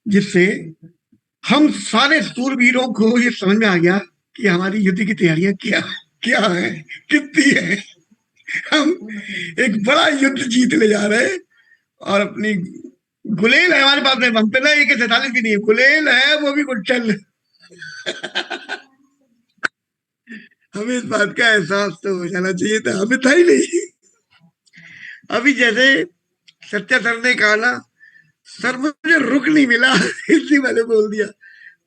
जिससे हम सारे सूरवीरों को ये समझ में आ गया कि हमारी युद्ध की तैयारियां क्या है, कितनी है। हम एक बड़ा युद्ध जीतने जा रहे हैं और अपनी गुलेल है हमारे पास में, हम पे ना AK-47 भी नहीं है, गुलेल है वो भी गुट्टल। हमें इस बात का एहसास तो हो जाना चाहिए था, हमें था ही नहीं। अभी जैसे सत्या सर ने कहा ना, सर मुझे रुक नहीं मिला, इसी मैंने बोल दिया।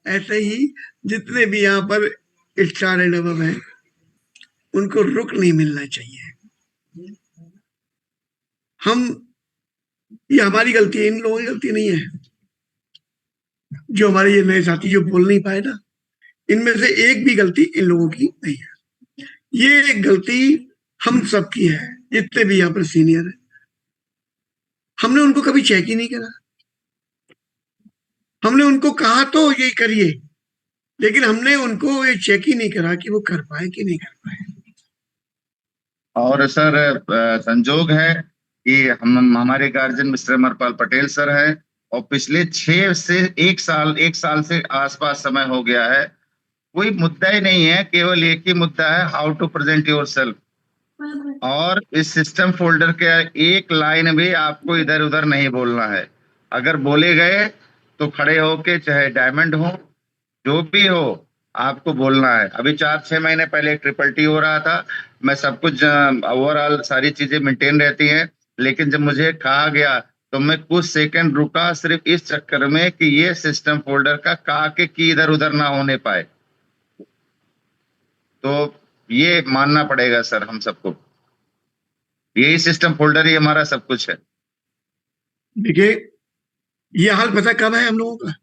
ऐसे ही जितने भी यहाँ पर स्टार एंड अबव हैं, उनको रुक नहीं मिलना चाहिए। हम, ये हमारी गलती है, इन लोगों की गलती नहीं है। जो हमारे ये नए साथी जो बोल नहीं पाए ना, इनमें से एक भी गलती इन लोगों की नहीं है। ये गलती हम सबकी है, जितने भी यहाँ पर सीनियर है। हमने उनको कभी चेक ही नहीं करा। हमने उनको कहा तो ये करिए, लेकिन हमने उनको ये चेक ही नहीं करा कि वो कर पाए कि नहीं कर पाए। और सर संजोग है कि हम हमारे guardian mister Amarpal Patel sir है, और पिछले 6 से 1 साल से आसपास समय हो गया है। कोई मुद्दा ही नहीं है, केवल एक ही मुद्दा है, how to present yourself. और इस सिस्टम फोल्डर के एक लाइन भी आपको इधर उधर नहीं बोलना है। अगर बोले गए तो खड़े होके, चाहे डायमंड हो, जो भी हो, आपको बोलना है। अभी 4-6 महीने पहले ट्रिपल T हो रहा था, मैं सब कुछ ओवरऑल सारी चीजें मेंटेन रहती हैं, लेकिन जब मुझे कहा गया तो मैं कुछ सेकंड रुका, सिर्फ इस चक्कर में कि ये सिस्टम फोल्डर का कहा के की इधर उधर ना होने पाए। तो ये मानना पड़ेगा सर हम सबको, यही सिस्टम फोल्डर ही हमारा सब कुछ है। देखिए, ये हाल पता कब है हम लोगों का?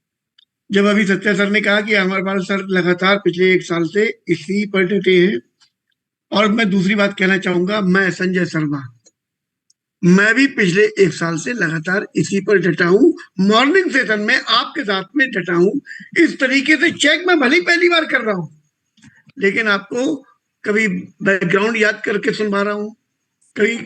जब अभी सत्या सर ने कहा कि अमरपाल सर लगातार पिछले 1 साल से इसी पर डटे हैं। और मैं दूसरी बात कहना चाहूंगा, मैं संजय शर्मा, मैं भी पिछले 1 साल से लगातार इसी पर डटा हूं। मॉर्निंग सेशन में आपके साथ में डटा हूं। इस तरीके से चेक मैं भले ही पहली बार कर रहा हूं, लेकिन आपको कभी बैकग्राउंड याद करके सुनवा रहा हूं, कभी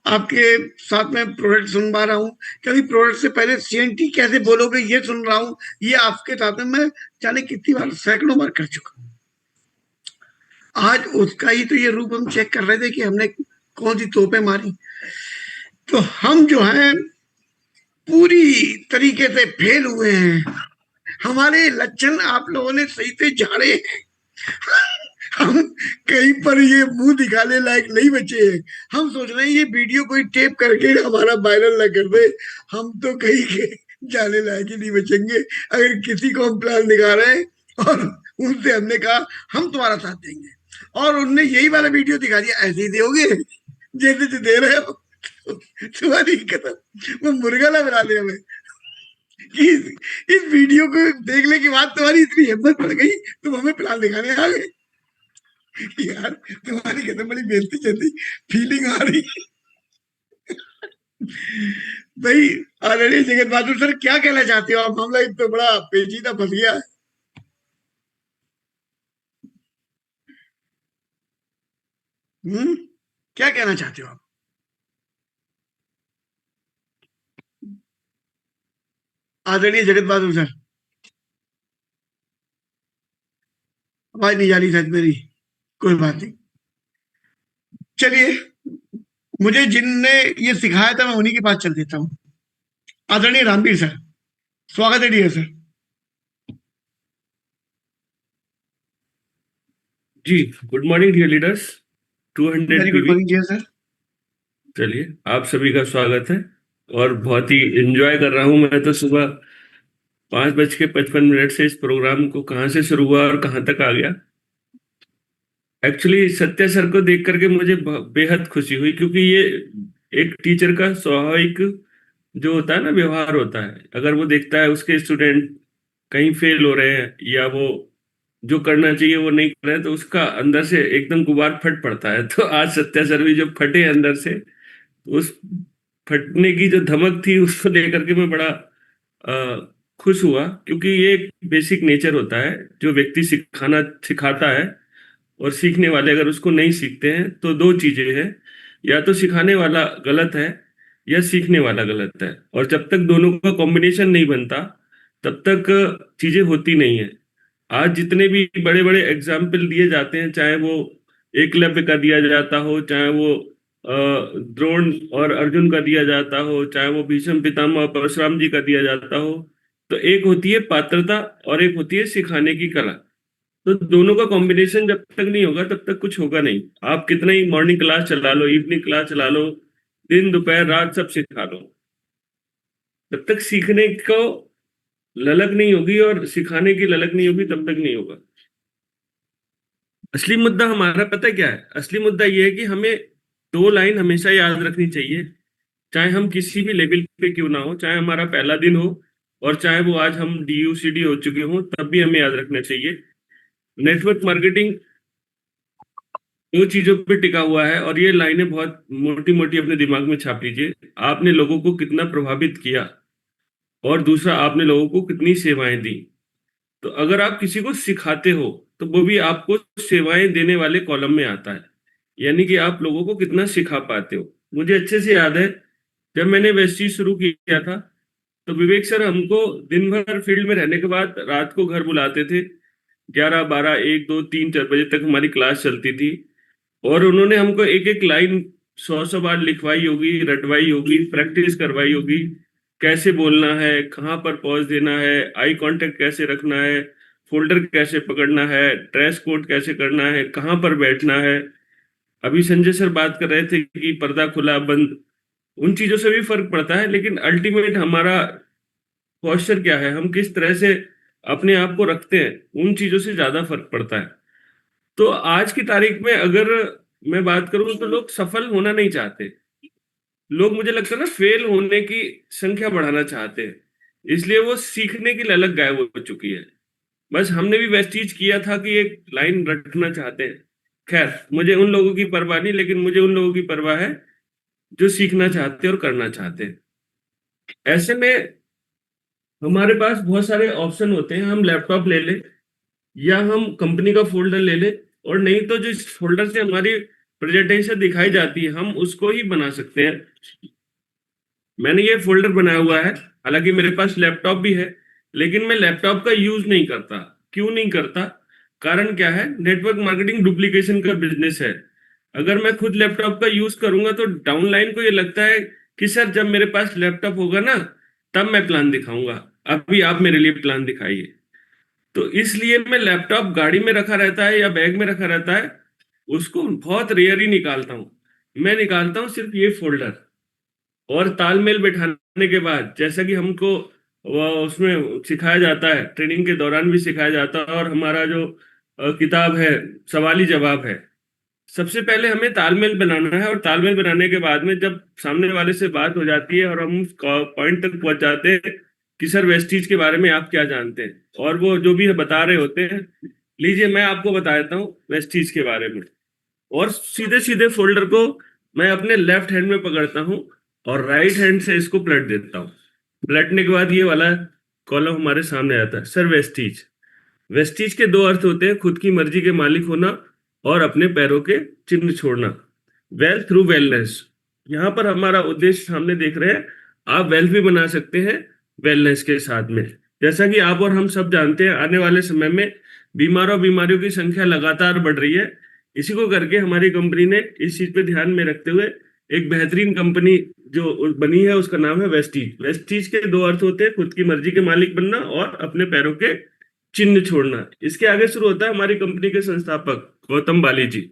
आपके साथ में प्रोडक्ट सुनवा रहा हूँ, कभी प्रोडक्ट से पहले CNT कैसे बोलोगे ये सुन रहा हूँ। ये आपके साथ में मैं जाने कितनी बार, सैकड़ों बार कर चुका हूँ। आज उसका ही तो ये रूप हम चेक कर रहे थे कि हमने कौन सी तोपें मारी। तो हम जो है पूरी तरीके से फेल हुए हैं। हमारे लक्षण आप लोगों ने सही से झाड़े हैं। हम कहीं पर ये मुंह दिखाने लायक नहीं बचे हैं। हम सोच रहे हैं ये वीडियो कोई टेप करके हमारा वायरल ना कर दे, हम तो कहीं के जाने लायक ही नहीं बचेंगे। अगर किसी को हम प्लान दिखा रहे हैं और उनसे हमने कहा हम तुम्हारा साथ देंगे, और उनने यही वाला वीडियो दिखा दिया, ऐसे ही दोगे जैसे दे रहे हो, तुम्हारी कसम वो मुर्गा ना बना दे हमें कि इस वीडियो को देखने के बाद तुम्हारी इतनी हिम्मत पड़ गई, तुम हमें प्लान दिखाने आ गए। यार तुम्हारी कहते बड़ी बेइज्जती जैसी फीलिंग आ रही। भाई आदरणीय जगत बहादुर सर, क्या कहना चाहते हो आप? मामला एक तो बड़ा पेचीदा फंस गया है। क्या कहना चाहते हो आप? आदरणीय जगत बहादुर सर, आवाज नहीं जा रही शायद मेरी, कोई बात नहीं। चलिए, मुझे जिनने ये सिखाया था मैं उन्हीं के पास चल देता हूँ। आदरणीय रामवीर सर, स्वागत है डियर सर। जी, good morning dear leaders. 200 very good PV. Morning dear sir. चलिए, आप सभी का स्वागत है और बहुत ही एंजॉय कर रहा हूं। मैं तो सुबह 5:55 से इस प्रोग्राम को कहाँ से शुरू हुआ और कहाँ तक आ गया। एक्चुअली सत्या सर को देख करके मुझे बेहद खुशी हुई, क्योंकि ये एक टीचर का स्वाभाविक जो होता है ना, व्यवहार होता है। अगर वो देखता है उसके स्टूडेंट कहीं फेल हो रहे हैं या वो जो करना चाहिए वो नहीं कर रहे हैं, तो उसका अंदर से एकदम गुबार फट पड़ता है। तो आज सत्या सर भी जो फटे अंदर से, उस फटने की जो धमक थी उसको लेकर के मैं बड़ा खुश हुआ, क्योंकि ये एक बेसिक नेचर होता है जो व्यक्ति सिखाता है। और सीखने वाले अगर उसको नहीं सीखते हैं तो दो चीजें हैं, या तो सिखाने वाला गलत है या सीखने वाला गलत है। और जब तक दोनों का कॉम्बिनेशन नहीं बनता तब तक चीजें होती नहीं है। आज जितने भी बड़े बड़े एग्जाम्पल दिए जाते हैं, चाहे वो एकलव्य का दिया जाता हो, चाहे वो द्रोण और अर्जुन का दिया जाता हो, चाहे वो भीष्म पितामह और परशुराम जी का दिया जाता हो, तो एक होती है पात्रता और एक होती है सिखाने की कला। तो दोनों का कॉम्बिनेशन जब तक नहीं होगा तब तक कुछ होगा नहीं। आप कितना ही मॉर्निंग क्लास चला लो, इवनिंग क्लास चला लो, दिन दोपहर रात सब सिखा लो, जब तक सीखने को ललक नहीं होगी और सिखाने की ललक नहीं होगी तब तक नहीं होगा। असली मुद्दा हमारा पता है क्या है? असली मुद्दा ये है कि हमें दो लाइन हमेशा याद रखनी चाहिए, चाहे हम किसी भी लेवल पे क्यों ना हो, चाहे हमारा पहला दिन हो और चाहे वो आज हम DUCD हो चुके हों, तब भी हमें याद रखना चाहिए। नेटवर्क मार्केटिंग दो चीजों पे टिका हुआ है, और ये लाइनें बहुत मोटी मोटी अपने दिमाग में छाप लीजिए। आपने लोगों को कितना प्रभावित किया, और दूसरा आपने लोगों को कितनी सेवाएं दी। तो अगर आप किसी को सिखाते हो तो वो भी आपको सेवाएं देने वाले कॉलम में आता है, यानी कि आप लोगों को कितना सिखा पाते हो। मुझे अच्छे से याद है, जब मैंने वेस्टीज शुरू किया था तो विवेक सर हमको दिन भर फील्ड में रहने के बाद रात को घर बुलाते थे। 11, 12, 1, 2, 3, 4 बजे तक हमारी क्लास चलती थी, और उन्होंने हमको एक एक लाइन 100 बार लिखवाई होगी, रटवाई होगी, प्रैक्टिस करवाई होगी, कैसे बोलना है, कहाँ पर पॉज देना है, आई कांटेक्ट कैसे रखना है, फोल्डर कैसे पकड़ना है, ड्रेस कोड कैसे करना है, कहाँ पर बैठना है। अभी संजय सर बात कर रहे थे कि पर्दा खुला बंद, उन चीजों से भी फर्क पड़ता है, लेकिन अल्टीमेट हमारा पोस्चर क्या है, हम किस तरह से अपने आप को रखते हैं, उन चीजों से ज्यादा फर्क पड़ता है। तो आज की तारीख में अगर मैं बात करूं तो लोग सफल होना नहीं चाहते, लोग मुझे लगता है ना फेल होने की संख्या बढ़ाना चाहते हैं, इसलिए वो सीखने की ललक गायब हो चुकी है। बस हमने भी वेस्टीज किया था कि एक लाइन रटना चाहते हैं। खैर, मुझे उन लोगों की परवाह नहीं, लेकिन मुझे उन लोगों की परवाह है जो सीखना चाहते हैं और करना चाहते हैं। ऐसे में हमारे पास बहुत सारे ऑप्शन होते हैं, हम लैपटॉप ले लें या हम कंपनी का फोल्डर ले लें, और नहीं तो जिस फोल्डर से हमारी प्रेजेंटेशन दिखाई जाती है हम उसको ही बना सकते हैं। मैंने ये फोल्डर बनाया हुआ है, हालांकि मेरे पास लैपटॉप भी है, लेकिन मैं लैपटॉप का यूज नहीं करता। क्यों नहीं करता? कारण क्या है? नेटवर्क मार्केटिंग डुप्लीकेशन का बिजनेस है। अगर मैं खुद लैपटॉप का यूज करूंगा तो डाउनलाइन को ये लगता है कि सर जब मेरे पास लैपटॉप होगा ना तब मैं प्लान दिखाऊंगा, अभी आप मेरे लिए प्लान दिखाइए। तो इसलिए मैं लैपटॉप गाड़ी में रखा रहता है या बैग में रखा रहता है, उसको बहुत रेयर ही निकालता हूँ। मैं निकालता हूँ सिर्फ ये फोल्डर, और तालमेल बैठाने के बाद, जैसा कि हमको वो उसमें सिखाया जाता है, ट्रेनिंग के दौरान भी सिखाया जाता है, और हमारा जो किताब है सवाली जवाब है, सबसे पहले हमें तालमेल बनाना है। और तालमेल बनाने के बाद में जब सामने वाले से बात हो जाती है और हम उस पॉइंट तक पहुंच जाते हैं कि सर वेस्टीज के बारे में आप क्या जानते हैं, और वो जो भी बता रहे होते हैं, लीजिए मैं आपको बता देता हूँ वेस्टीज के बारे में, और सीधे सीधे फोल्डर को मैं अपने लेफ्ट हैंड में पकड़ता हूँ और राइट हैंड से इसको पलट देता हूँ। पलटने के बाद ये वाला कॉलम हमारे सामने आता है, सर वेस्टीज। वेस्टीज के दो अर्थ होते हैं, खुद की मर्जी के मालिक होना और अपने पैरों के चिन्ह छोड़ना। वेल्थ थ्रू वेलनेस, यहाँ पर हमारा उद्देश्य सामने देख रहे हैं। आप वेल्थ भी बना सकते हैं वेलनेस के साथ में। जैसा कि आप और हम सब जानते हैं, आने वाले समय में बीमारियों की संख्या लगातार बढ़ रही है। इसी को करके हमारी कंपनी ने इस चीज पे ध्यान में रखते हुए एक बेहतरीन कंपनी जो बनी है उसका नाम है वेस्टीज। वेस्टीज के दो अर्थ होते हैं, खुद की मर्जी के मालिक बनना और अपने पैरों के चिन्ह छोड़ना। इसके आगे शुरू होता है हमारी कंपनी के संस्थापक गौतम बाली जी,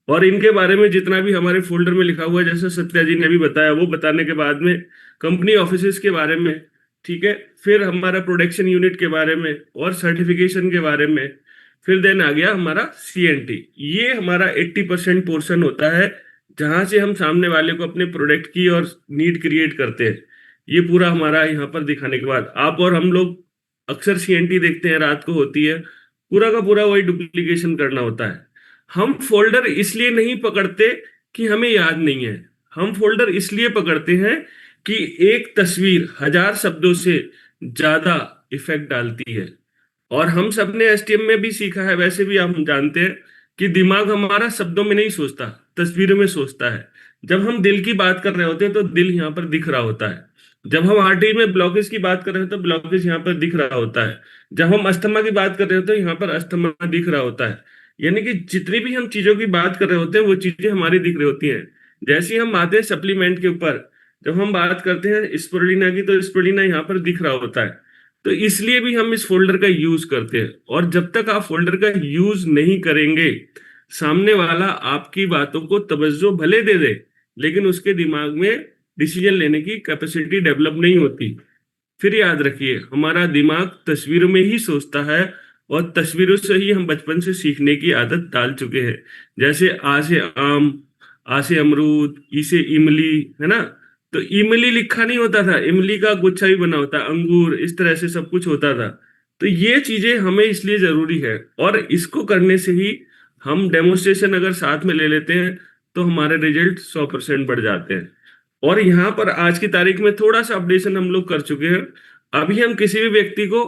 और इनके बारे में जितना भी हमारे फोल्डर में लिखा हुआ है, जैसे सत्या जी ने भी बताया, वो बताने के बाद में कंपनी ऑफिसेस के बारे में, ठीक है, फिर हमारा प्रोडक्शन यूनिट के बारे में और सर्टिफिकेशन के बारे में, फिर देन आ गया हमारा CNT। ये हमारा 80% पोर्शन होता है जहां से हम सामने वाले को अपने प्रोडक्ट की और नीड क्रिएट करते हैं। ये पूरा हमारा यहाँ पर दिखाने के बाद आप और हम लोग अक्सर CNT देखते हैं, रात को होती है, पूरा का पूरा वही डुप्लीकेशन करना होता है। हम फोल्डर इसलिए नहीं पकड़ते कि हमें याद नहीं है, हम फोल्डर इसलिए पकड़ते हैं कि एक तस्वीर 1000 शब्दों से ज्यादा इफेक्ट डालती है। और हम सबने STM में भी सीखा है, वैसे भी हम जानते हैं कि दिमाग हमारा शब्दों में नहीं सोचता, तस्वीरों में सोचता है। जब हम दिल की बात कर रहे होते हैं तो दिल यहाँ पर दिख रहा होता है, जब हम आर्टरी में ब्लॉकेज की बात कर रहे हैं तो ब्लॉकेज यहाँ पर दिख रहा होता है। जब हम अस्थमा की बात कर रहे होते हैं यहाँ पर अस्थमा दिख रहा होता है। यानी कि जितनी भी हम चीजों की बात कर रहे होते हैं वो चीजें हमारी दिख रही होती हैं। जैसे ही हम आते हैं सप्लीमेंट के ऊपर, जब हम बात करते हैं स्पिरुलिना की, तो स्पिरुलिना यहाँ पर दिख रहा होता है। तो इसलिए भी हम इस फोल्डर का यूज करते हैं। और जब तक आप फोल्डर का यूज नहीं करेंगे, सामने वाला आपकी बातों को तवज्जो भले दे दे, लेकिन उसके दिमाग में डिसीजन लेने की कैपेसिटी डेवलप नहीं होती। फिर याद रखिए, हमारा दिमाग तस्वीरों में ही सोचता है, और तस्वीरों से ही हम बचपन से सीखने की आदत डाल चुके हैं। जैसे आ से आम, आ से अमरूद, ई से इमली, है ना। तो इमली लिखा नहीं होता था, इमली का गुच्छा ही बना होता, अंगूर, इस तरह से सब कुछ होता था। तो ये चीजें हमें इसलिए जरूरी है, और इसको करने से ही हम डेमोन्स्ट्रेशन अगर साथ में ले लेते हैं तो हमारे रिजल्ट 100% बढ़ जाते हैं। और यहाँ पर आज की तारीख में थोड़ा सा अपडेशन हम लोग कर चुके हैं। अभी हम किसी भी व्यक्ति को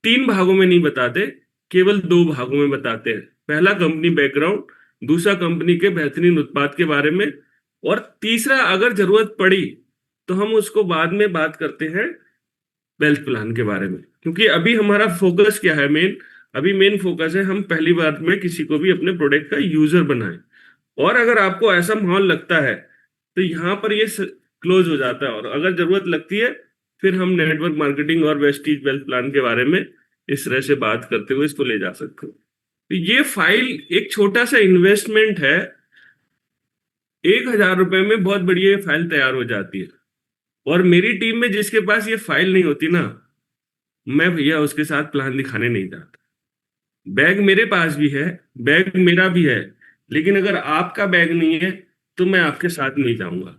3 भागों में नहीं बताते, केवल 2 भागों में बताते हैं। पहला कंपनी बैकग्राउंड, दूसरा कंपनी के बेहतरीन उत्पाद के बारे में, और तीसरा अगर जरूरत पड़ी तो हम उसको बाद में बात करते हैं वेल्थ प्लान के बारे में। क्योंकि अभी हमारा फोकस क्या है, अभी मेन फोकस है हम पहली बार में किसी को भी अपने प्रोडक्ट का यूजर बनाएं। और अगर आपको ऐसा माहौल लगता है तो यहाँ पर ये क्लोज हो जाता है, और अगर जरूरत लगती है फिर हम नेटवर्क मार्केटिंग और वेस्टीज वेल्थ प्लान के बारे में इस तरह से बात करते हुए इसको ले जा सकते हो। तो ये फाइल एक छोटा सा इन्वेस्टमेंट है, 1,000 रुपए में बहुत बढ़िया ये फाइल तैयार हो जाती है। और मेरी टीम में जिसके पास ये फाइल नहीं होती ना, मैं भैया उसके साथ प्लान दिखाने नहीं जाता। बैग मेरे पास भी है, बैग मेरा भी है, लेकिन अगर आपका बैग नहीं है तो मैं आपके साथ नहीं जाऊंगा।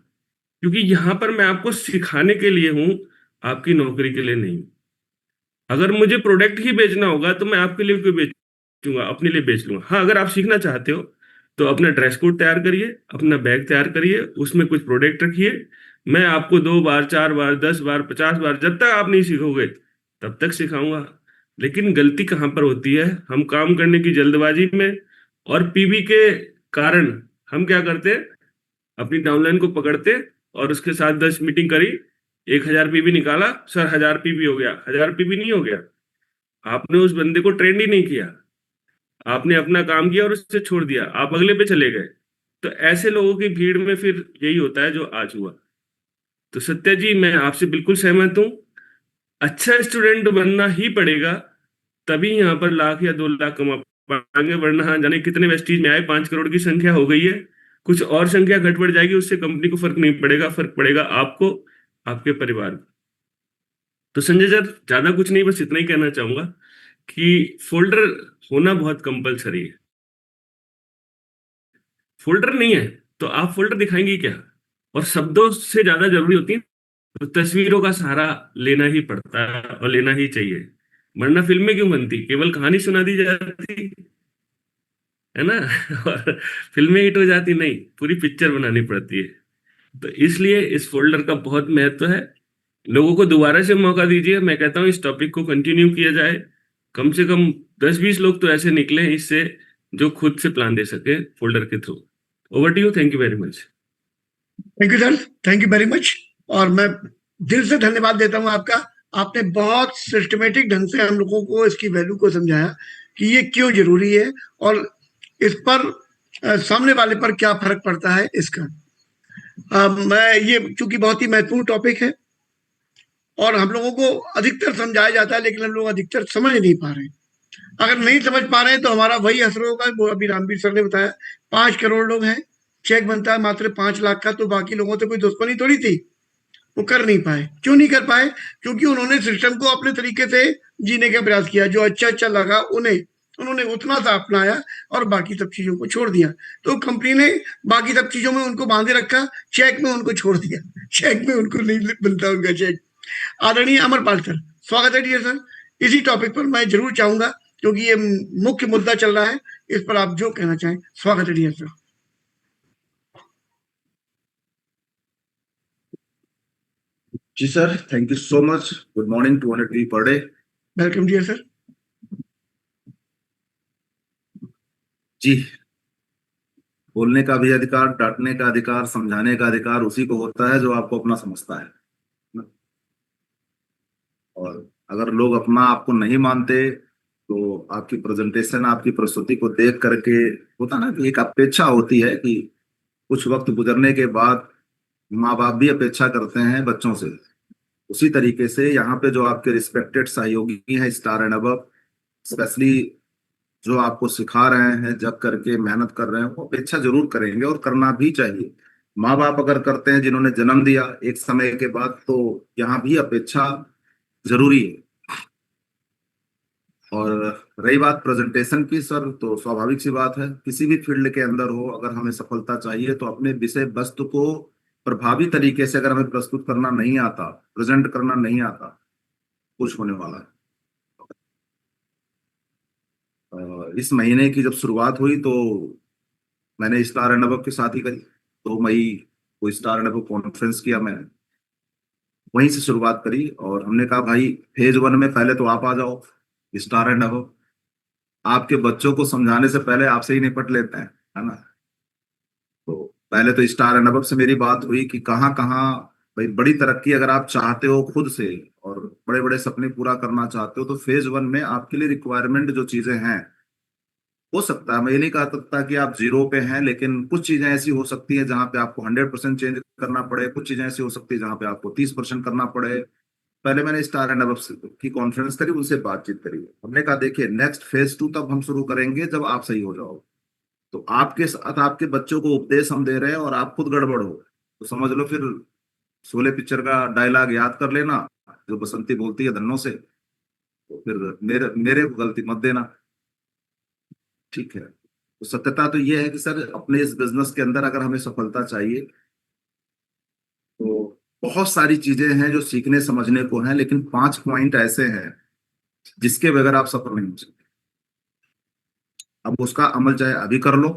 क्योंकि यहाँ पर मैं आपको सिखाने के लिए हूँ, आपकी नौकरी के लिए नहीं। अगर मुझे प्रोडक्ट ही बेचना होगा तो मैं आपके लिए क्यों बेचूंगा, अपने लिए बेच लूंगा। हाँ, अगर आप सीखना चाहते हो तो अपना ड्रेस कोड तैयार करिए, अपना बैग तैयार करिए, उसमें कुछ प्रोडक्ट रखिए। मैं आपको 2 बार, 4 बार, 10 बार, 50 बार, जब तक आप नहीं सीखोगे तब तक सिखाऊंगा। लेकिन गलती कहाँ पर होती है, हम काम करने की जल्दबाजी में और पीवी के कारण हम क्या करते हैं, अपनी डाउनलाइन को पकड़ते और उसके साथ 10 मीटिंग करी, 1,000 पीवी निकाला, सर 1,000 पीवी हो गया। 1,000 पीवी नहीं हो गया, आपने उस बंदे को ट्रेंड ही नहीं किया, आपने अपना काम किया और उससे छोड़ दिया, आप अगले पे चले गए। तो ऐसे लोगों की भीड़ में फिर यही होता है जो आज हुआ। तो सत्या जी, मैं आपसे बिल्कुल सहमत हूँ, अच्छा स्टूडेंट बनना ही पड़ेगा, तभी यहाँ पर लाख या 2 लाख कमा पाएंगे। वरना हाँ जाने कितने वेस्टीज में आए, 5 करोड़ की संख्या हो गई है, कुछ और संख्या घट बढ़ जाएगी, उससे कंपनी को फर्क नहीं पड़ेगा, फर्क पड़ेगा आपको, आपके परिवार को। तो संजय सर, ज्यादा कुछ नहीं, बस इतना ही कहना चाहूंगा कि फोल्डर होना बहुत कंपलसरी है। फोल्डर नहीं है तो आप फोल्डर दिखाएंगे क्या, और शब्दों से ज्यादा जरूरी होती है तो तस्वीरों का सहारा लेना ही पड़ता है और लेना ही चाहिए। वरना फिल्में क्यों बनती, केवल कहानी सुना दी जाती है ना और फिल्में हिट हो जाती नहीं, पूरी पिक्चर बनानी पड़ती है। तो इसलिए इस फोल्डर का बहुत महत्व है। लोगों को दोबारा से मौका दीजिए, मैं कहता हूँ इस टॉपिक को कंटिन्यू किया जाए। कम से कम 10-20 लोग तो ऐसे निकले इससे जो खुद से प्लान दे सके फोल्डर के थ्रू। Over to you, thank you very much. Thank you sir, thank you very much. और मैं दिल से धन्यवाद देता हूं आपका। आपने बहुत सिस्टमेटिक ढंग से हम लोगों को इसकी वैल्यू को समझाया कि ये क्यों जरूरी है, और इस पर सामने वाले पर क्या फर्क पड़ता है इसका। मैं ये चूंकि बहुत ही महत्वपूर्ण टॉपिक है और हम लोगों को अधिकतर समझाया जाता है, लेकिन हम लोग अधिकतर समझ नहीं पा रहे हैं। अगर नहीं समझ पा रहे हैं तो हमारा वही असर होगा, वो अभी रामवीर सर ने बताया, 5 करोड़ लोग हैं, चेक बनता है मात्र 5 लाख का, तो बाकी लोगों से कोई दुश्मनी थोड़ी थी। वो कर नहीं पाए, क्यों नहीं कर पाए? क्योंकि उन्होंने सिस्टम को अपने तरीके से जीने का प्रयास किया, जो अच्छा अच्छा लगा उन्हें, उन्होंने उतना सा अपनाया और बाकी सब चीजों को छोड़ दिया। तो कंपनी ने बाकी सब चीजों में उनको बांधे रखा, चेक में उनको छोड़ दिया, चेक में उनको नहीं मिलता उनका चेक। आदरणीय अमरपाल सर, स्वागत है डियर सर। इसी टॉपिक पर मैं जरूर चाहूंगा, क्योंकि ये मुख्य मुद्दा चल रहा है, इस पर आप जो कहना चाहें। स्वागत है डियर सर। जी sir, thank you so much. Good morning, 200 PV per day. Welcome dear sir. जी, बोलने का भी अधिकार, डांटने का अधिकार, समझाने का अधिकार उसी को होता है जो आपको अपना समझता है। अगर लोग अपना आपको नहीं मानते तो आपकी प्रेजेंटेशन, आपकी प्रस्तुति को देख करके होता ना कि एक अपेक्षा होती है कि कुछ वक्त गुजरने के बाद माँ बाप भी अपेक्षा करते हैं बच्चों से। उसी तरीके से यहाँ पे जो आपके रिस्पेक्टेड सहयोगी हैं स्टार एंड अबव, स्पेशली जो आपको सिखा रहे हैं, जग करके मेहनत कर रहे हैं, वो अपेक्षा जरूर करेंगे और करना भी चाहिए। माँ बाप अगर करते हैं जिन्होंने जन्म दिया एक समय के बाद, तो यहाँ भी अपेक्षा जरूरी है। और रही बात प्रेजेंटेशन की सर, तो स्वाभाविक सी बात है, किसी भी फील्ड के अंदर हो, अगर हमें सफलता चाहिए तो अपने विषय वस्तु को प्रभावी तरीके से अगर हमें प्रस्तुत करना नहीं आता, प्रेजेंट करना नहीं आता, कुछ होने वाला है। इस महीने की जब शुरुआत हुई तो मैंने स्टार एंड अबव के साथ ही करी। 2 मई को स्टार एंड अबव कॉन्फ्रेंस किया मैंने, वहीं से शुरुआत करी और हमने कहा भाई फेज 1 में पहले तो आप आ जाओ स्टार एंड अबव, आपके बच्चों को समझाने से पहले आपसे ही निपट लेते हैं, है ना। तो पहले तो स्टार एंड अबव से मेरी बात हुई कि कहाँ कहाँ भाई बड़ी तरक्की अगर आप चाहते हो खुद से और बड़े बड़े सपने पूरा करना चाहते हो, तो फेज 1 में आपके लिए रिक्वायरमेंट जो चीजें हैं, हो सकता है, मैं ये नहीं कह सकता कि आप जीरो पे हैं, लेकिन कुछ चीजें ऐसी हो सकती है जहां पे आपको 100% चेंज करना पड़े, कुछ चीजें ऐसी हो सकती है जहां पे आपको 30% करना पड़े। पहले मैंने स्टार एंड अबव की कॉन्फ्रेंस करी, उनसे बातचीत करी, हमने कहा देखिए नेक्स्ट फेज 2 तब हम शुरू करेंगे जब आप सही हो जाओ। तो आपके साथ आपके बच्चों को उपदेश हम दे रहे हैं और आप खुद गड़बड़ हो, तो समझ लो फिर शोले पिक्चर का डायलॉग याद कर लेना जो बसंती बोलती है धन्नों से, तो फिर मेरे मेरे को गलती मत देना, ठीक है। तो सत्यता तो ये है कि सर अपने इस बिजनेस के अंदर अगर हमें सफलता चाहिए तो बहुत सारी चीजें हैं जो सीखने समझने को हैं, लेकिन 5 पॉइंट ऐसे हैं जिसके बगैर आप सफल नहीं हो सकते। अब उसका अमल चाहे अभी कर लो,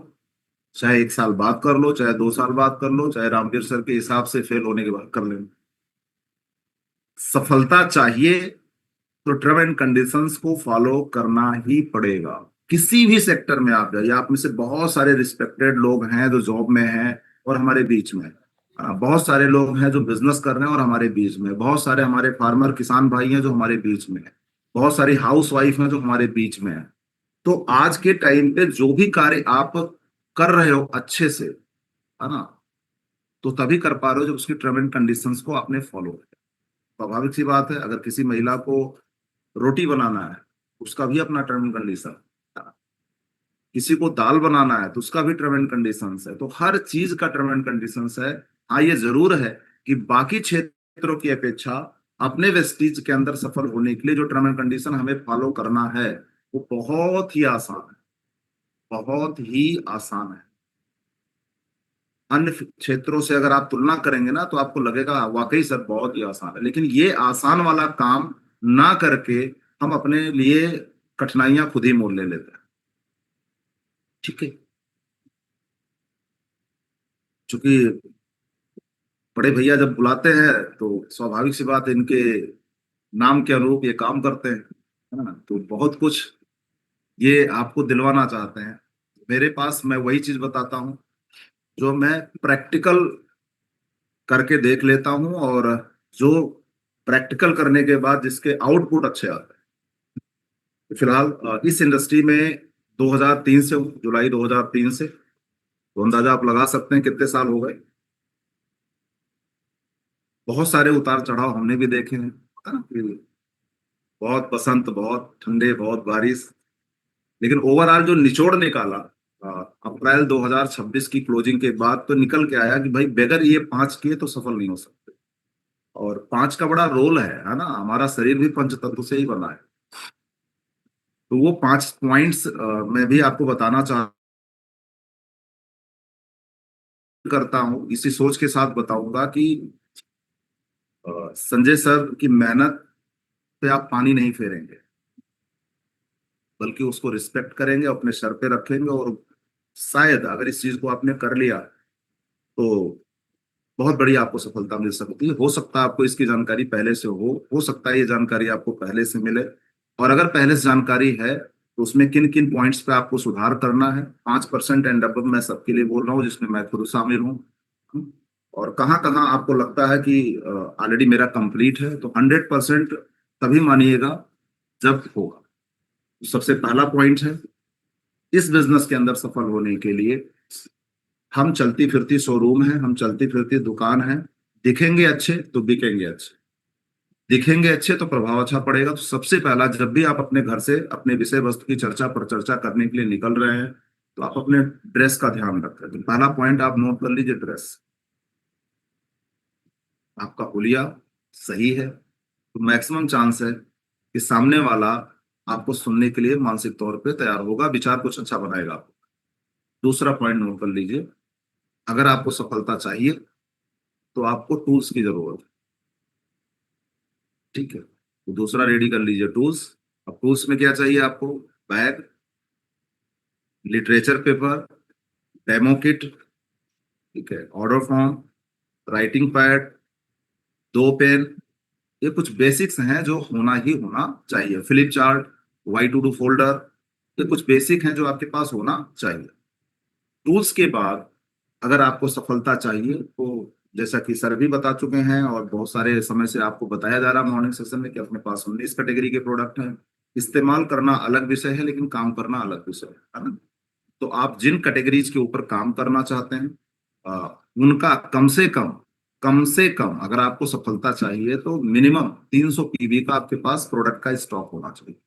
चाहे 1 साल बाद कर लो, चाहे 2 साल बाद कर लो, चाहे रामवीर सर के हिसाब से फेल होने के बाद कर लेना, सफलता चाहिए तो टर्म एंड कंडीशंस को फॉलो करना ही पड़ेगा। किसी भी सेक्टर में आप जाइए, आप में से बहुत सारे रिस्पेक्टेड लोग हैं जो जॉब में हैं और हमारे बीच में हैं। बहुत सारे लोग हैं जो बिजनेस कर रहे हैं और हमारे बीच में, बहुत सारे हमारे फार्मर किसान भाई हैं जो हमारे बीच में हैं, बहुत सारी हाउस वाइफ हैं जो हमारे बीच में हैं। तो आज के टाइम पे जो भी कार्य आप कर रहे हो अच्छे से, है ना, तो तभी कर पा रहे हो जब उसकी टर्म एंड कंडीशंस को आपने फॉलो किया। स्वाभाविक सी बात है, अगर किसी महिला को रोटी बनाना है उसका भी अपना टर्म एंड कंडीशन, किसी को दाल बनाना है तो उसका भी टर्म एंड कंडीशंस है, तो हर चीज का टर्म एंड कंडीशंस है। हाँ ये जरूर है कि बाकी क्षेत्रों की अपेक्षा अपने वेस्टीज के अंदर सफल होने के लिए जो टर्म एंड कंडीशन हमें फॉलो करना है वो बहुत ही आसान है, बहुत ही आसान है। अन्य क्षेत्रों से अगर आप तुलना करेंगे ना तो आपको लगेगा वाकई सर बहुत ही आसान है, लेकिन ये आसान वाला काम ना करके हम अपने लिए कठिनाइयां खुद ही मोल ले लेते हैं, ठीक है। चूंकि बड़े भैया जब बुलाते हैं तो स्वाभाविक सी बात है इनके नाम के अनुरूप ये काम करते हैं, है ना, तो बहुत कुछ ये आपको दिलवाना चाहते हैं। मेरे पास मैं वही चीज बताता हूँ जो मैं प्रैक्टिकल करके देख लेता हूँ और जो प्रैक्टिकल करने के बाद जिसके आउटपुट अच्छे आते हैं। फिलहाल इस इंडस्ट्री में 2003 से हूँ, जुलाई 2003 से, तो अंदाजा आप लगा सकते हैं कितने साल हो गए। बहुत सारे उतार चढ़ाव हमने भी देखे हैं, है ना, कि बहुत बसंत, बहुत ठंडे, बहुत बारिश, लेकिन ओवरऑल जो निचोड़ निकाला अप्रैल 2026 की क्लोजिंग के बाद, तो निकल के आया कि भाई बगैर ये 5 किए तो सफल नहीं हो सकते। और 5 का बड़ा रोल है ना, हमारा शरीर भी पंच तत्व से ही बना है। तो वो 5 पॉइंट्स मैं भी आपको बताना चाह करता हूँ, इसी सोच के साथ बताऊंगा कि संजय सर की मेहनत पे आप पानी नहीं फेरेंगे, बल्कि उसको रिस्पेक्ट करेंगे, अपने सर पे रखेंगे, और शायद अगर इस चीज को आपने कर लिया तो बहुत बड़ी आपको सफलता मिल सकती है। हो सकता है आपको इसकी जानकारी पहले से हो सकता है ये जानकारी आपको पहले से मिले, और अगर पहले से जानकारी है तो उसमें किन किन पॉइंट्स पे आपको सुधार करना है। 5% एंड अबव मैं सबके लिए बोल रहा हूँ जिसमें मैं खुद शामिल हूँ। और कहाँ कहाँ आपको लगता है कि ऑलरेडी मेरा कंप्लीट है, तो 100% तभी मानिएगा जब होगा। सबसे पहला पॉइंट है, इस बिजनेस के अंदर सफल होने के लिए हम चलती फिरती शोरूम है, हम चलती फिरती दुकान है, दिखेंगे अच्छे तो बिकेंगे अच्छे, दिखेंगे अच्छे तो प्रभाव अच्छा पड़ेगा। तो सबसे पहला, जब भी आप अपने घर से अपने विषय वस्तु की चर्चा पर चर्चा करने के लिए निकल रहे हैं तो आप अपने ड्रेस का ध्यान रखें। तो पहला पॉइंट आप नोट कर लीजिए, ड्रेस। आपका हुलिया सही है तो मैक्सिमम चांस है कि सामने वाला आपको सुनने के लिए मानसिक तौर पे तैयार होगा, विचार कुछ अच्छा बनाएगा आपको। दूसरा पॉइंट नोट कर लीजिए, अगर आपको सफलता चाहिए तो आपको टूल्स की जरूरत है, ठीक है। तो दूसरा रेडी कर लीजिए, टूल्स। अब टूल्स में क्या चाहिए आपको? Bag, literature paper, demo kit, ठीक है, order form, writing pad, 2 pen, ये कुछ बेसिक्स हैं जो होना ही होना चाहिए। Flip chart, why to do folder, ये कुछ बेसिक हैं जो आपके पास होना चाहिए। टूल्स के बाद अगर आपको सफलता चाहिए तो जैसा कि सर भी बता चुके हैं और बहुत सारे समय से आपको बताया जा रहा है मॉर्निंग सेशन में कि अपने पास 19 कैटेगरी के प्रोडक्ट हैं। इस्तेमाल करना अलग विषय है लेकिन काम करना अलग विषय है ना। तो आप जिन कैटेगरीज के ऊपर काम करना चाहते हैं उनका कम से कम अगर आपको सफलता चाहिए तो मिनिमम 300 पीवी का आपके पास प्रोडक्ट का स्टॉक होना चाहिए।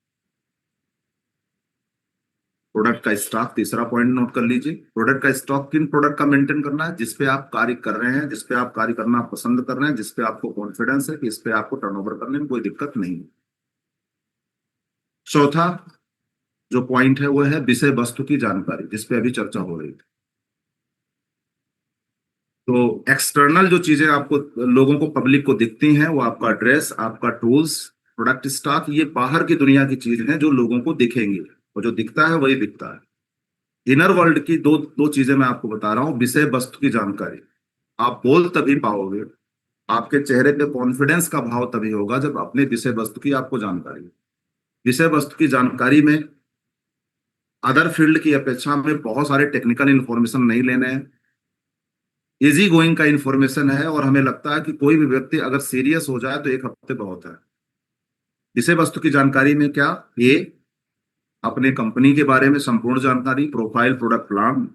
प्रोडक्ट का स्टॉक, तीसरा पॉइंट नोट कर लीजिए। प्रोडक्ट का स्टॉक किन प्रोडक्ट का मेंटेन करना है? जिस पे आप कार्य कर रहे हैं, जिस पे आप कार्य करना पसंद कर रहे हैं, जिस पे आपको कॉन्फिडेंस है कि इस पे आपको टर्नओवर करने में कोई दिक्कत नहीं है। चौथा जो पॉइंट है वो है विषय वस्तु की जानकारी, जिस पे अभी चर्चा हो रही थी। तो एक्सटर्नल जो चीजें आपको लोगों को पब्लिक को दिखती हैं वो आपका ड्रेस, आपका टूल्स, प्रोडक्ट स्टॉक, ये बाहर की दुनिया की चीज है जो लोगों को दिखेंगी और जो दिखता है वही दिखता है। इनर वर्ल्ड की दो दो चीजें मैं आपको बता रहा हूं। विषय वस्तु की जानकारी आप बोल तभी पाओगे, आपके चेहरे पे कॉन्फिडेंस का भाव तभी होगा जब अपने विषय वस्तु की आपको जानकारी। विषय वस्तु की जानकारी में अदर फील्ड की अपेक्षा में बहुत सारे टेक्निकल इंफॉर्मेशन नहीं लेने हैं, इजी गोइंग का इंफॉर्मेशन है और हमें लगता है कि कोई भी व्यक्ति अगर सीरियस हो जाए तो 1 हफ्ते बहुत है। विषय वस्तु की जानकारी में क्या? ये अपने कंपनी के बारे में संपूर्ण जानकारी, प्रोफाइल, प्रोडक्ट प्लान,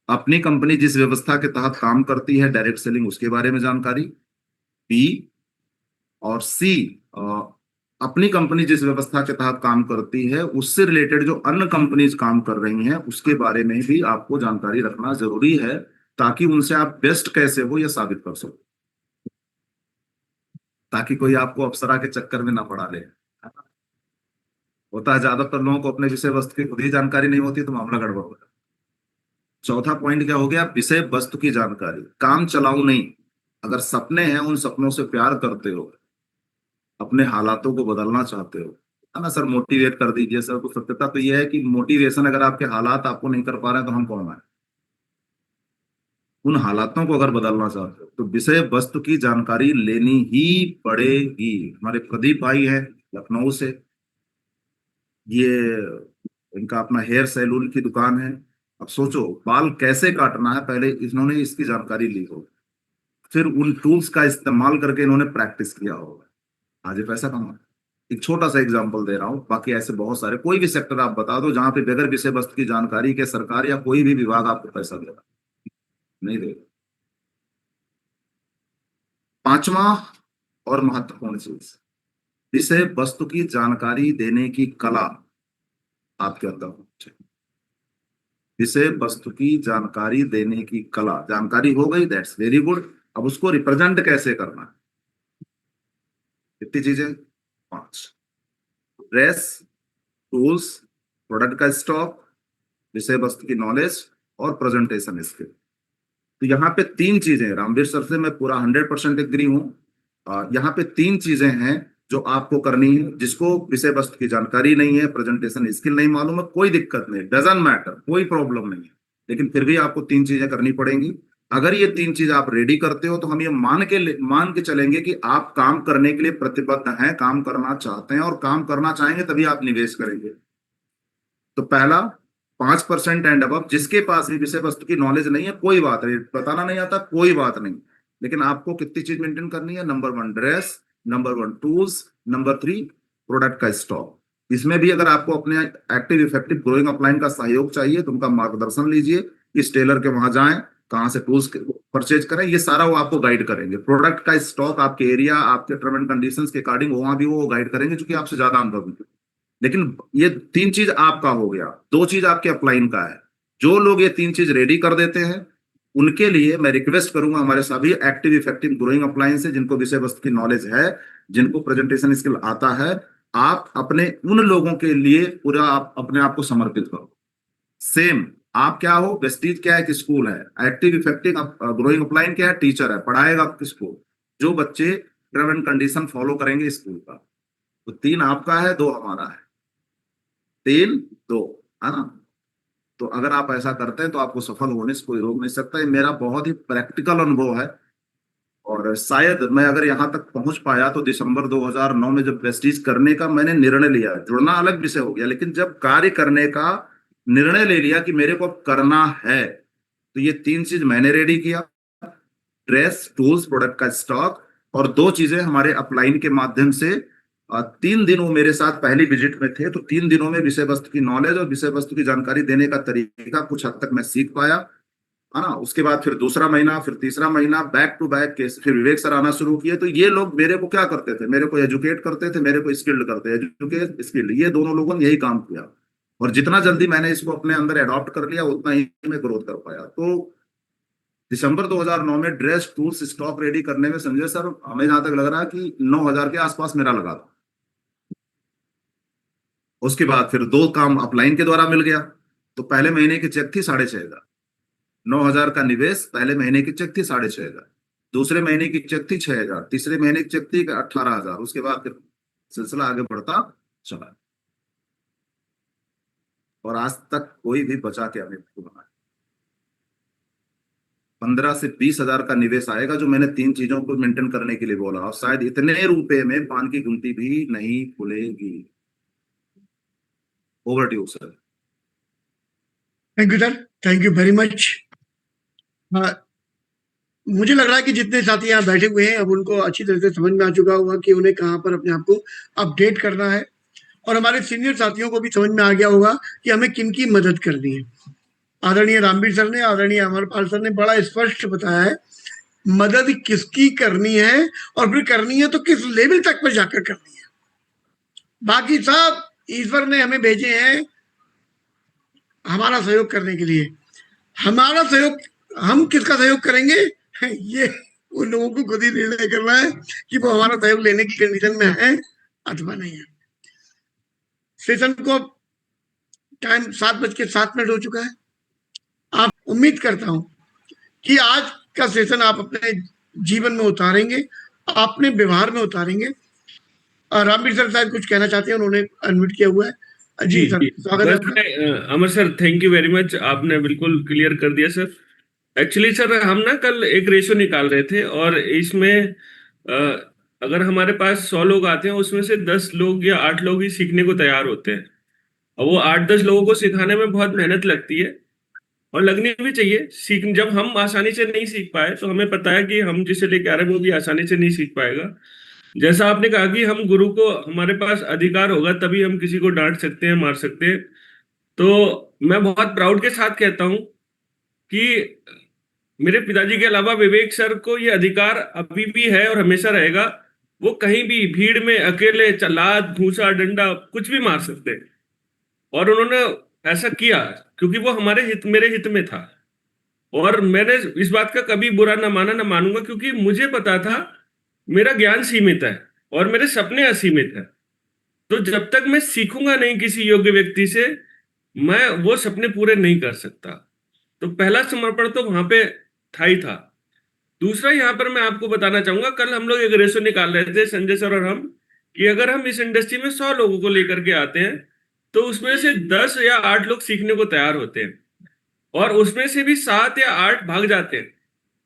अपनी कंपनी जिस व्यवस्था के तहत काम करती है डायरेक्ट सेलिंग, उसके बारे में जानकारी। बी और सी, अपनी कंपनी जिस व्यवस्था के तहत काम करती है उससे रिलेटेड जो अन्य कंपनीज काम कर रही हैं उसके बारे में भी आपको जानकारी रखना जरूरी है ताकि उनसे आप बेस्ट कैसे हो यह साबित कर सको, ताकि कोई आपको अप्सरा के चक्कर में ना पड़ा ले। होता है ज्यादातर लोगों को अपने विषय वस्तु की खुद ही जानकारी नहीं होती तो मामला गड़बड़ हो जाता है। चौथा पॉइंट क्या हो गया? विषय वस्तु की जानकारी, काम चलाऊ नहीं। अगर सपने हैं, उन सपनों से प्यार करते हो, अपने हालातों को बदलना चाहते हो, है ना सर, मोटिवेट कर दीजिए सर। तो सत्यता तो यह है कि मोटिवेशन अगर आपके हालात आपको नहीं कर पा रहे हैं तो हम कौन है? उन हालातों को अगर बदलना चाहते हो तो विषय वस्तु की जानकारी लेनी ही पड़ेगी। हमारे प्रदीप भाई हैं लखनऊ से, ये इनका अपना हेयर सैलून की दुकान है। अब सोचो बाल कैसे काटना है, पहले इन्होंने इसकी जानकारी ली हो, फिर उन टूल्स का इस्तेमाल करके इन्होंने प्रैक्टिस किया होगा, आज ये पैसा कमा। एक छोटा सा एग्जांपल दे रहा हूं, बाकी ऐसे बहुत सारे, कोई भी सेक्टर आप बता दो जहां पे बगैर विषय वस्तु की जानकारी के सरकार या कोई भी विभाग आपको पैसा देगा, नहीं देगा। पांचवा और महत्वपूर्ण चीज, विषय वस्तु की जानकारी देने की कला आपके अंदर होनी चाहिए। विषय वस्तु की जानकारी देने की कला, जानकारी हो गई, दैट्स वेरी गुड। अब उसको रिप्रेजेंट कैसे करना है? कितनी चीजें? 5: ड्रेस, टूल्स, प्रोडक्ट का स्टॉक, विषय वस्तु की नॉलेज और प्रेजेंटेशन स्किल। तो यहाँ पे 3 चीजें, रामवीर सर से मैं पूरा 100% एग्री हूँ। यहाँ पे 3 चीजें हैं जो आपको करनी है। जिसको विषय वस्तु की जानकारी नहीं है, प्रेजेंटेशन स्किल नहीं मालूम है, कोई दिक्कत नहीं, डजंट मैटर, कोई प्रॉब्लम नहीं है, लेकिन फिर भी आपको 3 चीजें करनी पड़ेंगी। अगर ये 3 चीज आप रेडी करते हो तो हम ये मान के चलेंगे कि आप काम करने के लिए प्रतिबद्ध हैं, काम करना चाहते हैं, और काम करना चाहेंगे तभी आप निवेश करेंगे। तो पहला 5% एंड अबव, जिसके पास भी विषय वस्तु की नॉलेज नहीं है कोई बात नहीं, बताना नहीं आता कोई बात नहीं, लेकिन आपको कितनी चीज मेंटेन करनी है? Number 1 dress, number 1 tools, number 3 product का स्टॉक। इसमें भी अगर आपको अपने एक्टिव इफेक्टिव ग्रोइंग अपलाइन का सहयोग चाहिए तो उनका मार्गदर्शन लीजिए, इस टेलर के वहां जाएं, कहाँ से टूल्स परचेज करें, ये सारा वो आपको गाइड करेंगे। प्रोडक्ट का स्टॉक आपके एरिया, आपके टर्म एंड कंडीशंस के अकॉर्डिंग वहां भी वो गाइड करेंगे, जो कि आपसे ज्यादा अनुभव है। लेकिन ये 3 चीज आपका हो गया, 2 चीज आपके अपलाइन का है। जो लोग ये 3 चीज रेडी कर देते हैं उनके लिए मैं रिक्वेस्ट करूंगा, हमारे सभी एक्टिव इफेक्टिव ग्रोइंग अपलायंस से जिनको विषय वस्तु की नॉलेज है, जिनको प्रेजेंटेशन स्किल आता है, आप अपने उन लोगों के लिए पूरा आप अपने आप को समर्पित करो। सेम आप क्या हो, वेस्टीज क्या है, एक स्कूल है, एक्टिव इफेक्टिव ग्रोइंग अपलाइन क्या है, टीचर है, पढ़ाएगा किसको, जो बच्चे टर्म एंड कंडीशन फॉलो करेंगे स्कूल का। तो 3 आपका है, 2 हमारा है, 3 2 है ना। तो अगर आप ऐसा करते हैं तो आपको सफल होने से कोई रोक नहीं सकता। ये मेरा बहुत ही प्रैक्टिकल अनुभव है, और शायद मैं अगर यहाँ तक पहुंच पाया तो दिसंबर 2009 में जब वेस्टीज करने का मैंने निर्णय लिया, जुड़ना अलग विषय हो गया, लेकिन जब कार्य करने का निर्णय ले लिया कि मेरे को अब करना है, तो ये 3 चीज मैंने रेडी किया, ड्रेस, टूल्स, प्रोडक्ट का स्टॉक, और 2 चीजें हमारे अपलाइन के माध्यम से 3 दिन वो मेरे साथ पहली विजिट में थे, तो 3 दिनों में विषय वस्तु की नॉलेज और विषय वस्तु की जानकारी देने का तरीका कुछ हद तक मैं सीख पाया, है ना। उसके बाद फिर दूसरा महीना, फिर तीसरा महीना, बैक टू बैक केस, फिर विवेक सर आना शुरू किए। तो ये लोग मेरे को क्या करते थे, मेरे को एजुकेट करते थे, मेरे को स्किल्ड करते, एजुकेट स्किल्ड, ये दोनों लोगों ने यही काम किया। और जितना जल्दी मैंने इसको अपने अंदर अडॉप्ट कर लिया उतना ही मैं ग्रोथ कर पाया। तो दिसंबर 2009 में ड्रेस, टूल्स, स्टॉक रेडी करने में संजय सर हमें जहां तक लग रहा है कि 9,000 के आसपास मेरा लगा था। उसके बाद फिर 2 काम अपलाइन के द्वारा मिल गया। तो पहले महीने की चेक थी 6,500, 9,000 का निवेश, पहले महीने की चेक थी 6,500, दूसरे महीने की चेक थी 6,000, तीसरे महीने की चेक थी 18,000। उसके बाद फिर सिलसिला आगे बढ़ता चला, और आज तक कोई भी बचा के हमें बना। 15 से 20,000 का निवेश आएगा, जो मैंने 3 चीजों को मेंटेन करने के लिए बोला, और शायद इतने रुपए में पान की गुमटी भी नहीं खुलेगी। Over to you sir. Thank you sir, thank you very much. मुझे लग रहा है कि जितने साथी यहाँ बैठे हुए हैं अब उनको अच्छी तरह से समझ में आ चुका होगा कि उन्हें कहाँ पर अपने आप को अपडेट करना है, और हमारे सीनियर साथियों को भी समझ में आ गया होगा कि हमें किन की मदद करनी है। आदरणीय रामवीर सर ने, आदरणीय अमरपाल सर ने बड़ा स्पष्ट बताया है मदद किसकी करनी है, और फिर करनी है तो किस लेवल तक पर जाकर करनी है। बाकी सब ईश्वर ने हमें भेजे हैं हमारा सहयोग करने के लिए। हमारा सहयोग, हम किसका सहयोग करेंगे ये उन लोगों को खुद ही निर्णय करना है कि वो हमारा सहयोग लेने की कंडीशन में है अथवा नहीं है। सेशन को टाइम 7:07 हो चुका है। आप उम्मीद करता हूं कि आज का सेशन आप अपने जीवन में उतारेंगे, अपने व्यवहार में उतारेंगे। रामवीर सर शायद कुछ कहना चाहते हैं, उन्होंने अनम्यूट किया हुआ है। जी सर, स्वागत है आपका। Amar sir, thank you very much, आपने बिल्कुल क्लियर कर दिया सर। एक्चुअली सर हम ना कल एक रेशो निकाल रहे थे, और इसमें अगर हमारे पास 100 लोग आते हैं उसमें से 10 लोग या 8 लोग ही सीखने को तैयार होते हैं, और वो 8-10 लोगों को सिखाने में बहुत मेहनत लगती है, और लगनी भी चाहिए। जब हम आसानी से नहीं सीख पाए तो हमें पता है कि हम जिसे लेके आ रहे हैं वो भी आसानी से नहीं सीख पाएगा। जैसा आपने कहा कि हम गुरु को, हमारे पास अधिकार होगा तभी हम किसी को डांट सकते हैं, मार सकते हैं। तो मैं बहुत प्राउड के साथ कहता हूं कि मेरे पिताजी के अलावा विवेक सर को ये अधिकार अभी भी है और हमेशा रहेगा। वो कहीं भी भीड़ में अकेले लात, घूंसा, डंडा कुछ भी मार सकते हैं, और उन्होंने ऐसा किया क्योंकि वो मेरे हित में था। और मैंने इस बात का कभी बुरा ना माना, ना मानूंगा, क्योंकि मुझे पता था मेरा ज्ञान सीमित है और मेरे सपने असीमित है। तो जब तक मैं सीखूंगा नहीं किसी योग्य व्यक्ति से, मैं वो सपने पूरे नहीं कर सकता। तो पहला समर्पण तो वहां पे था ही था। दूसरा, यहाँ पर मैं आपको बताना चाहूंगा, कल हम लोग एक रेशो निकाल रहे थे संजय सर और हम, कि अगर हम इस इंडस्ट्री में 100 लोगों को लेकर के आते हैं तो उसमें से 10 या 8 लोग सीखने को तैयार होते हैं, और उसमें से भी 7 या 8 भाग जाते हैं।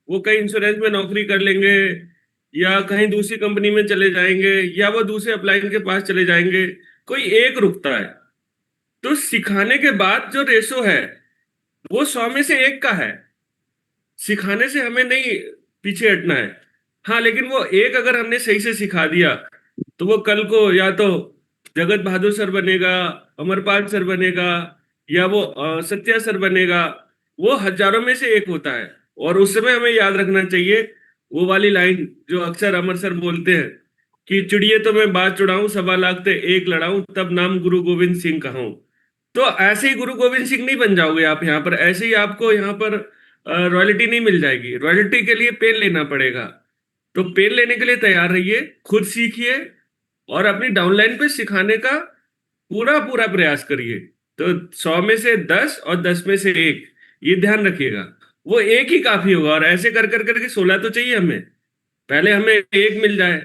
वो कहीं इंश्योरेंस में नौकरी कर लेंगे, या कहीं दूसरी कंपनी में चले जाएंगे, या वो दूसरे अपलाइन के पास चले जाएंगे, कोई एक रुकता है। तो सिखाने के बाद जो रेशो है वो 100 में से 1 का है। सिखाने से हमें नहीं पीछे हटना है, हाँ, लेकिन वो एक अगर हमने सही से सिखा दिया तो वो कल को या तो जगत बहादुर सर बनेगा, अमरपाल सर बनेगा, या वो सत्या सर बनेगा। वो हजारों में से एक होता है। और उस समय हमें याद रखना चाहिए वो वाली लाइन जो अक्सर अमर सर बोलते हैं कि चिड़िए तो मैं बात चुड़ाऊं, 1.25 लाख ते एक लड़ाऊं, तब नाम गुरु गोविंद सिंह कहूं। तो ऐसे ही गुरु गोविंद सिंह नहीं बन जाओगे आप यहाँ पर। ऐसे ही आपको यहाँ पर रॉयल्टी नहीं मिल जाएगी। रॉयल्टी के लिए पेन लेना पड़ेगा। तो पेन लेने के लिए तैयार रहिए, खुद सीखिए और अपनी डाउनलाइन पे सिखाने का पूरा पूरा प्रयास करिए। तो 100 में से 10 और 10 में से 1, ये ध्यान रखिएगा। वो एक ही काफी होगा। और ऐसे कर कर करके 16 तो चाहिए हमें। पहले हमें 1 मिल जाए,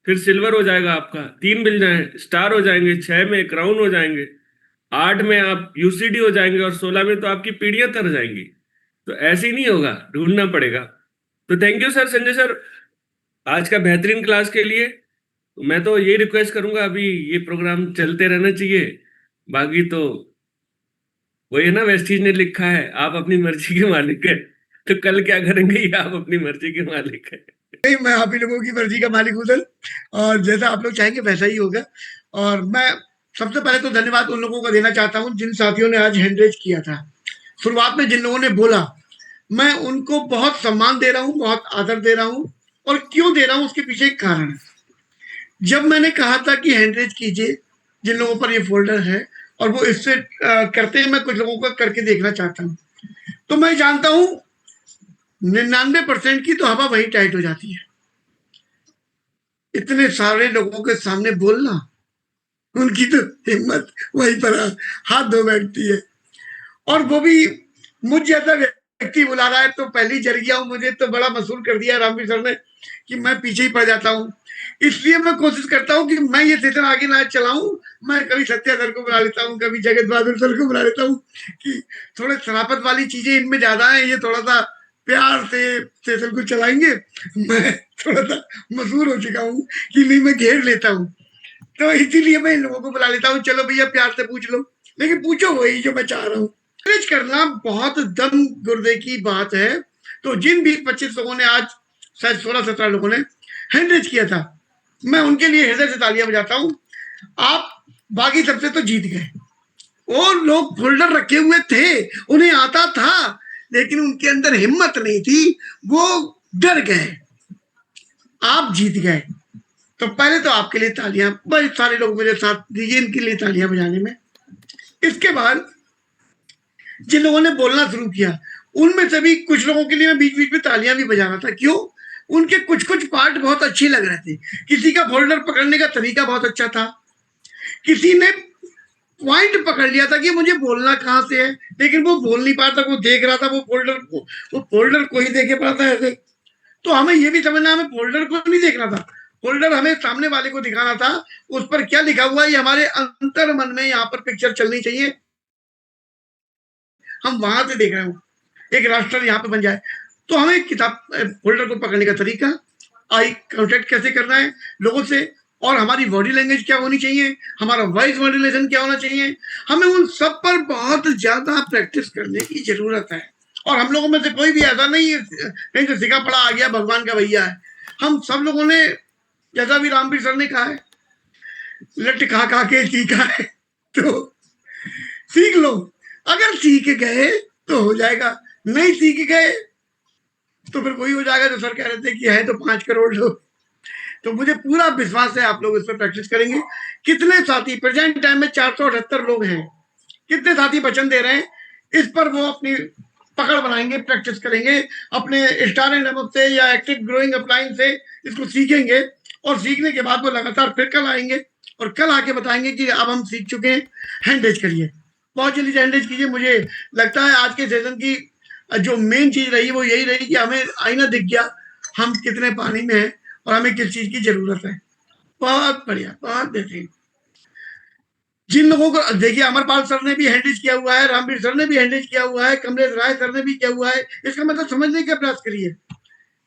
फिर सिल्वर हो जाएगा आपका, 3 मिल जाए स्टार हो जाएंगे, 6 में क्राउन हो जाएंगे, 8 में आप यूसीडी हो जाएंगे, और 16 में तो आपकी पीढ़ियां तर जाएंगी। तो ऐसे ही नहीं होगा, ढूंढना पड़ेगा। तो thank you sir, Sanjay sir, आज का बेहतरीन क्लास के लिए। मैं तो ये रिक्वेस्ट करूंगा, अभी ये प्रोग्राम चलते रहना चाहिए। बाकी तो वही है ना, वेस्टीज ने लिखा है आप अपनी मर्जी के मालिक है। तो कल क्या करेंगे ये आप अपनी मर्जी के मालिक है। नहीं, मैं आप ही लोगों की मर्जी का मालिक हूँ सर, और जैसा आप लोग चाहेंगे वैसा ही होगा। और मैं सबसे पहले तो धन्यवाद उन लोगों को देना चाहता हूँ जिन साथियों ने आज हैंड रेज किया था। शुरुआत में जिन लोगों ने बोला, मैं उनको बहुत सम्मान दे रहा हूँ, बहुत आदर दे रहा हूँ। और क्यों दे रहा हूँ उसके पीछे एक कारण है। जब मैंने कहा था कि हैंड रेज कीजिए जिन लोगों पर ये फोल्डर है, और वो इससे करते हैं, मैं कुछ लोगों का करके देखना चाहता हूँ। तो मैं जानता हूँ 99% की तो हवा वही टाइट हो जाती है। इतने सारे लोगों के सामने बोलना, उनकी तो हिम्मत वहीं पर हाथ धो बैठती है। और वो भी मुझ जैसा व्यक्ति बुला रहा है, तो पहली जल गया हूं। मुझे तो बड़ा मशहूर कर दिया रामवीर सर ने कि मैं पीछे ही पड़ जाता हूँ। इसलिए मैं कोशिश करता हूँ कि मैं ये सेशन आगे ना चलाऊं। मैं कभी सत्या सर को बुला लेता हूँ, कभी जगत बहादुर सर को बुला लेता हूँ कि थोड़े शराफत वाली चीजें इनमें ज्यादा है, ये थोड़ा सा प्यार से सेशन को चलाएंगे। मैं थोड़ा सा मशहूर हो चुका हूँ कि नहीं, मैं घेर लेता हूँ। तो इसीलिए मैं इन लोगों को बुला लेता हूँ, चलो भैया प्यार से पूछ लो, लेकिन पूछो वही जो मैं चाह रहा हूँ। मैनेज करना बहुत दम गुर्दे की बात है। तो जिन 20-25 लोगों ने आज, शायद 16-17 लोगों ने हैंड रेज किया था, मैं उनके लिए हृदय से तालियां बजाता हूँ। आप बाकी सबसे तो जीत गए। वो लोग फोल्डर रखे हुए थे, उन्हें आता था, लेकिन उनके अंदर हिम्मत नहीं थी, वो डर गए। आप जीत गए। तो पहले तो आपके लिए तालियां, बड़े सारे लोग मेरे साथ दीजिए इनके लिए तालियां बजाने में। इसके बाद जिन लोगों ने बोलना शुरू किया, उनमें से भी कुछ लोगों के लिए मैं बीच बीच में तालियां भी बजा रहा था। क्यों? उनके कुछ कुछ पार्ट बहुत अच्छे लग रहे थे। किसी का फोल्डर पकड़ने का तरीका बहुत अच्छा था, किसी ने पॉइंट पकड़ लिया था कि मुझे बोलना कहाँ से है, लेकिन वो बोल नहीं पाता, वो देख रहा था वो फोल्डर को, वो फोल्डर को ही देखे पड़ा था ऐसे। तो हमें ये भी समझना, हमें फोल्डर को नहीं देखना था, फोल्डर हमें सामने वाले को दिखाना था। उस पर क्या लिखा हुआ है, ये हमारे अंतर मन में यहाँ पर पिक्चर चलनी चाहिए। हम वहां से देख रहे हो, एक राष्ट्र यहाँ पे बन जाए। तो हमें किताब फोल्डर को पकड़ने का तरीका, आई कांटेक्ट कैसे करना है लोगों से, और हमारी बॉडी लैंग्वेज क्या होनी चाहिए, हमारा वॉइस मॉड्यूलेशन क्या होना चाहिए, हमें उन सब पर बहुत ज्यादा प्रैक्टिस करने की जरूरत है। और हम लोगों में से कोई भी ऐसा नहीं है कहीं से सीखा पड़ा आ गया भगवान का भैया है। हम सब लोगों ने, जैसा भी रामवीर सर ने कहा है, लट खा के सीखा है। तो सीख लो। अगर सीख गए तो हो जाएगा, नहीं सीख गए तो फिर वही हो जाएगा जो सर कह रहे थे कि है तो 5 करोड़ लोग। तो मुझे पूरा विश्वास है आप लोग इस पर प्रैक्टिस करेंगे। कितने साथी प्रेजेंट टाइम में 478 लोग हैं, कितने साथी वचन दे रहे हैं इस पर वो अपनी पकड़ बनाएंगे, प्रैक्टिस करेंगे, अपने स्टार एंड अबव से या एक्टिव ग्रोइंग अपलाइन से इसको सीखेंगे। और सीखने के बाद वो लगातार फिर कल आएंगे और कल आके बताएंगे कि अब हम सीख चुके हैं, हैंडरेज करिए, बहुत जल्दी से हैंडरेज कीजिए। मुझे लगता है आज के सेशन की जो मेन चीज रही वो यही रही कि हमें आईना दिख गया हम कितने पानी में हैं और हमें किस चीज की जरूरत है। बहुत बढ़िया, बहुत बेहतरीन। जिन लोगों को देखिए, अमरपाल सर ने भी हैंडरेज किया हुआ है, रामवीर सर ने भी हैंडरेज किया हुआ है, कमलेश राय सर ने भी किया हुआ है। इसका मतलब समझने का प्रयास करिए,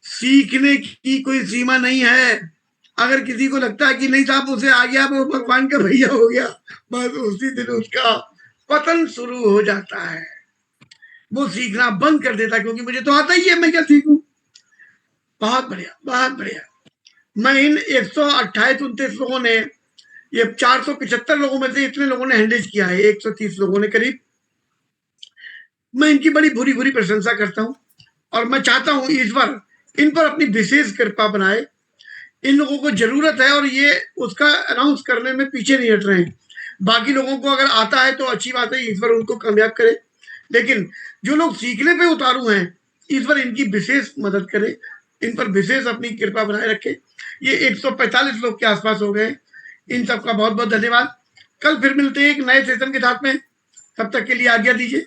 सीखने की कोई सीमा नहीं है। अगर किसी को लगता है कि नहीं साहब उसे आ गया वो भगवान का भैया हो गया, बस उसी दिन उसका पतन शुरू हो जाता है, वो सीखना बंद कर देता, क्योंकि मुझे तो आता ही है, मैं क्या सीखूं। बहुत बढ़िया, बहुत बढ़िया। मैं इन 128-29 लोगों ने, ये 475 लोगों में से इतने लोगों ने हैंडल किया है, 130 लोगों ने करीब। मैं इनकी बड़ी भूरी भूरी प्रशंसा करता हूं और मैं चाहता हूं ईश्वर इन पर अपनी विशेष कृपा बनाए। इन लोगों को जरूरत है और ये उसका अनाउंस करने में पीछे नहीं हट रहे हैं। बाकी लोगों को अगर आता है तो अच्छी बात है, ईश्वर उनको कामयाब करे, लेकिन जो लोग सीखने पे उतारू हैं, ईश्वर इनकी विशेष मदद करे, इन पर विशेष अपनी कृपा बनाए रखे। ये 145 लोग के आसपास हो गए। इन सबका बहुत बहुत धन्यवाद। कल फिर मिलते हैं एक नए सेशन के साथ में। तब तक के लिए आज्ञा दीजिए।